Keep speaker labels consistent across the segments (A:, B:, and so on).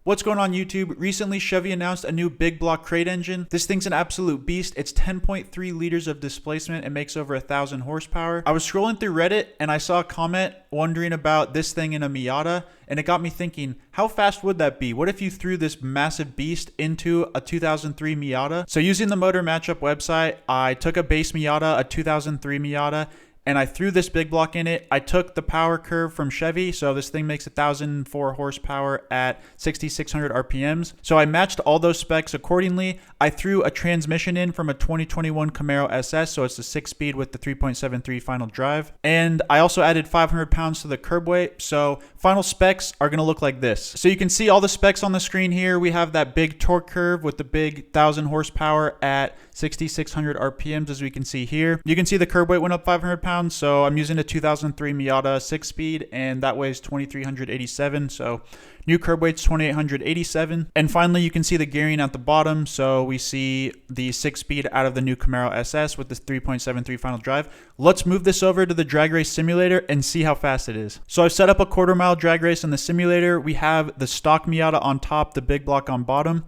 A: What's going on YouTube? Recently, Chevy announced a new big block crate engine. This thing's an absolute beast. It's 10.3 liters of displacement and makes over 1,000 horsepower. I was scrolling through Reddit and I saw a comment wondering about this thing in a Miata, and it got me thinking, how fast would that be? What if you threw this massive beast into a 2003 Miata? So using the Motor Matchup website, I took a base Miata, a 2003 Miata, and I threw this big block in it. I took the power curve from Chevy, so this thing makes 1,004 horsepower at 6,600 RPMs. So I matched all those specs accordingly. I threw a transmission in from a 2021 Camaro SS, so it's the 6-speed with the 3.73 final drive. And I also added 500 pounds to the curb weight, so final specs are gonna look like this. So you can see all the specs on the screen here. We have that big torque curve with the big 1,000 horsepower at 6,600 RPMs, as we can see here. You can see the curb weight went up 500 pounds. So I'm using a 2003 Miata 6-speed, and that weighs 2,387. So new curb weight's 2,887. And finally, you can see the gearing at the bottom. So we see the 6-speed out of the new Camaro SS with this 3.73 final drive. Let's move this over to the drag race simulator and see how fast it is. So I've set up a quarter-mile drag race in the simulator. We have the stock Miata on top, the big block on bottom,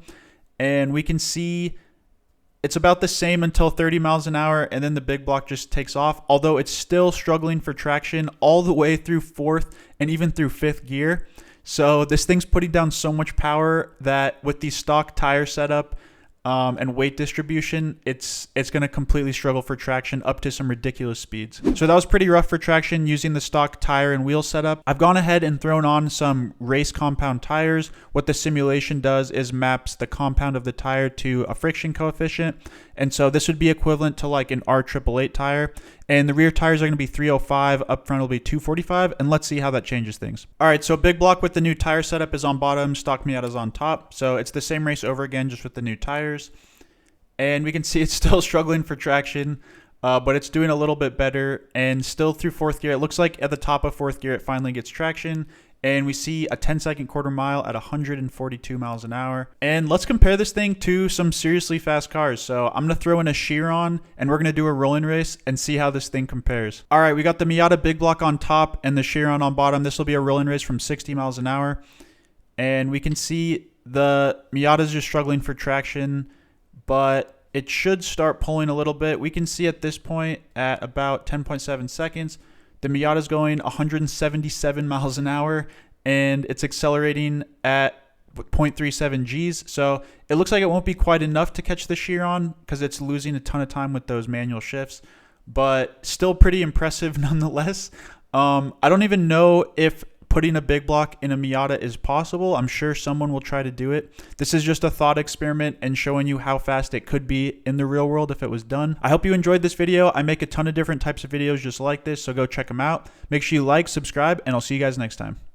A: and we can see it's about the same until 30 miles an hour, and then the big block just takes off, although it's still struggling for traction all the way through 4th and even through 5th gear. So this thing's putting down so much power that with the stock tire setup and weight distribution, it's going to completely struggle for traction up to some ridiculous speeds. So that was pretty rough for traction using the stock tire and wheel setup. I've gone ahead and thrown on some race compound tires. What the simulation does is maps the compound of the tire to a friction coefficient. And so this would be equivalent to like an R888 tire. And the rear tires are going to be 305, up front will be 245, and let's see how that changes things. All right, so big block with the new tire setup is on bottom, stock Miata is on top. So it's the same race over again, just with the new tires. And we can see it's still struggling for traction, but it's doing a little bit better, and still through 4th gear. It looks like at the top of 4th gear, it finally gets traction. And we see a 10-second quarter mile at 142 miles an hour. And let's compare this thing to some seriously fast cars. So I'm going to throw in a Chiron, and we're going to do a rolling race and see how this thing compares. All right, we got the Miata big block on top and the Chiron on bottom. This will be a rolling race from 60 miles an hour. And we can see the Miata's just struggling for traction, but it should start pulling a little bit. We can see at this point at about 10.7 seconds, the Miata's going 177 miles an hour, and it's accelerating at 0.37 Gs. So it looks like it won't be quite enough to catch the Chiron because it's losing a ton of time with those manual shifts, but still pretty impressive nonetheless. I don't even know if putting a big block in a Miata is possible. I'm sure someone will try to do it. This is just a thought experiment and showing you how fast it could be in the real world if it was done. I hope you enjoyed this video. I make a ton of different types of videos just like this, so go check them out. Make sure you like, subscribe, and I'll see you guys next time.